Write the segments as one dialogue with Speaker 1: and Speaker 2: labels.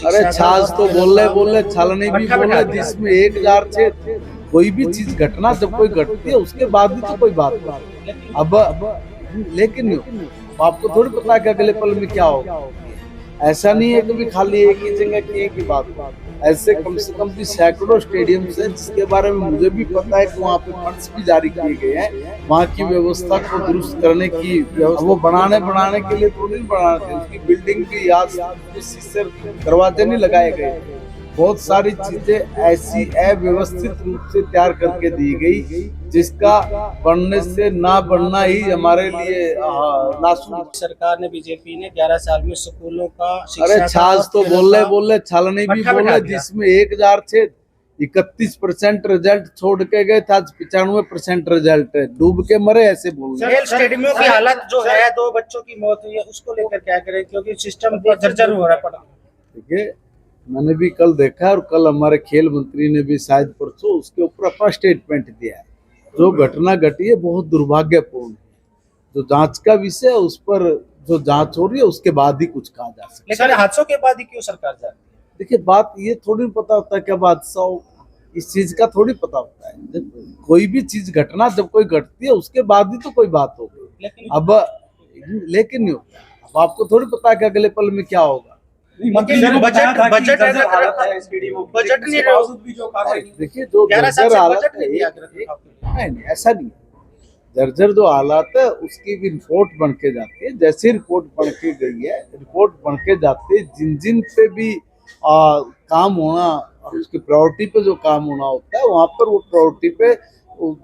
Speaker 1: अरे छाछ तो बोल रहे छलनी भी बोल रहे, जिसमें 1000 छेद। कोई भी चीज घटना जब कोई घटती है उसके बाद ही तो कोई बात है। अब लेकिन आपको थोड़ी पता है कि अगले पल में क्या होगा। ऐसा नहीं है कि खाली एक ही जगह की एक ही बात हो। ऐसे कम से कम भी सैकड़ों स्टेडियम है जिसके बारे में मुझे भी पता है कि वहाँ पे फंड्स भी जारी किए गए हैं। वहाँ की व्यवस्था को दुरुस्त करने की वो बनाने के लिए तो नहीं बनाने थे, उसकी बिल्डिंग भी आज शीशे दरवाजे नहीं लगाए गए। बहुत सारी चीजें ऐसी अव्यवस्थित रूप से तैयार करके दी गई जिसका बनने से ना बनना ही हमारे लिए नासूर।
Speaker 2: सरकार ने बीजेपी ने 11 साल में स्कूलों का
Speaker 1: अरे छाछ तो बोल रहे छलनी भी बोल रहे, जिसमें 1000 छेद। 31% रिजल्ट छोड़ के गए था, 95% रिजल्ट है, डूब के मरे ऐसे बोल रहे।
Speaker 2: खेल स्टेडियमों की हालत जो है, 2 बच्चों की मौत हुई है, उसको लेकर क्या करें, क्योंकि सिस्टम जर्जर हो रहा पड़ा।
Speaker 1: देखिए मैंने भी कल देखा और कल हमारे खेल मंत्री ने भी शायद परसों उसके ऊपर अपना स्टेटमेंट दिया है। जो घटना घटी है बहुत दुर्भाग्यपूर्ण है। जो जांच का विषय है उस पर जो जांच हो रही है उसके बाद ही कुछ कहा जा सकता है।
Speaker 2: लेकिन हादसों के बाद ही क्यों सरकार जाती है?
Speaker 1: देखिए बात ये थोड़ी पता होता है कब हादसा हो, इस चीज का थोड़ी पता होता है। कोई भी चीज घटना जब कोई घटती है उसके बाद ही तो कोई बात होगी। अब लेकिन नहीं होता। अब आपको थोड़ी पता है कि अगले पल में क्या होगा।
Speaker 2: बजट
Speaker 1: देखिए जो जर्जर हालत है, नहीं ऐसा नहीं है। जर्जर जो हालात है उसकी भी रिपोर्ट बन के जाती है। जैसी रिपोर्ट बन के गई है, रिपोर्ट बन के जाती है, जिन जिन पे भी काम होना और उसकी प्रायोरिटी पे जो काम होना होता है वहां पर वो प्रायोरिटी पे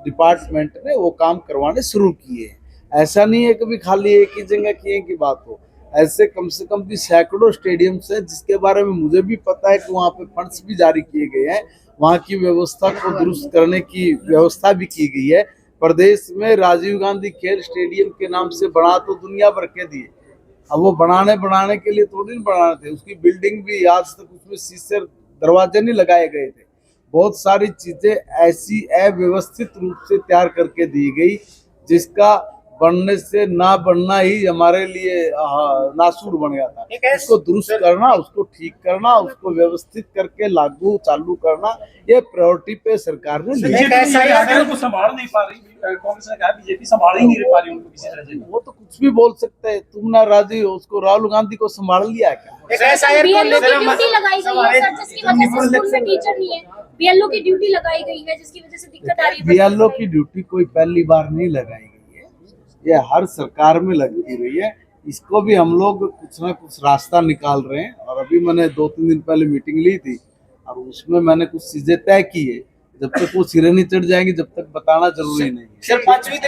Speaker 1: डिपार्टमेंट ने वो काम करवाने शुरू किए। ऐसा नहीं है कि भी खाली एक ही जगह की एक ही बात हो। ऐसे कम से कम भी सैकड़ों स्टेडियम्स हैं जिसके बारे में मुझे भी पता है कि वहाँ पे फंड्स भी जारी किए गए हैं। वहाँ की व्यवस्था को दुरुस्त करने की व्यवस्था भी की गई है। प्रदेश में राजीव गांधी खेल स्टेडियम के नाम से बना तो दुनिया भर के दिए। अब वो बनाने के लिए थोड़ी नहीं बनाने थे, उसकी बिल्डिंग भी आज तक उसमें शीशे दरवाजे नहीं लगाए गए थे। बहुत सारी चीजें ऐसी अव्यवस्थित रूप से तैयार करके दी गई जिसका बनने से ना बनना ही हमारे लिए नासूर बन गया था। उसको दुरुस्त करना, उसको ठीक करना, उसको व्यवस्थित करके लागू चालू करना, ये प्रायोरिटी पे सरकार ने
Speaker 3: को संभाल नहीं पा रही। कांग्रेस ने कहा बीजेपी संभाल ही नहीं पा रही उनको किसी तरह से।
Speaker 1: वो तो कुछ भी बोल सकते हैं। तुम ना राजी हो, उसको राहुल गांधी को संभाल लिया क्या?
Speaker 4: बीएलओ की ड्यूटी लगाई गई है सर, जिसकी वजह से स्कूल में टीचर नहीं है। बीएलओ की ड्यूटी लगाई गई है जिसकी वजह से दिक्कत आ रही है।
Speaker 1: बीएलओ की ड्यूटी कोई पहली बार नहीं लगाई गई है, ये हर सरकार में लगती रही है। इसको भी हम लोग कुछ ना कुछ रास्ता निकाल रहे हैं और अभी मैंने 2-3 दिन पहले मीटिंग ली थी और उसमें मैंने कुछ चीजें तय की है। जब तक वो सिरे नहीं चढ़ जाएंगी जब तक बताना जरूरी नहीं है।
Speaker 2: सिर्फ 5वीं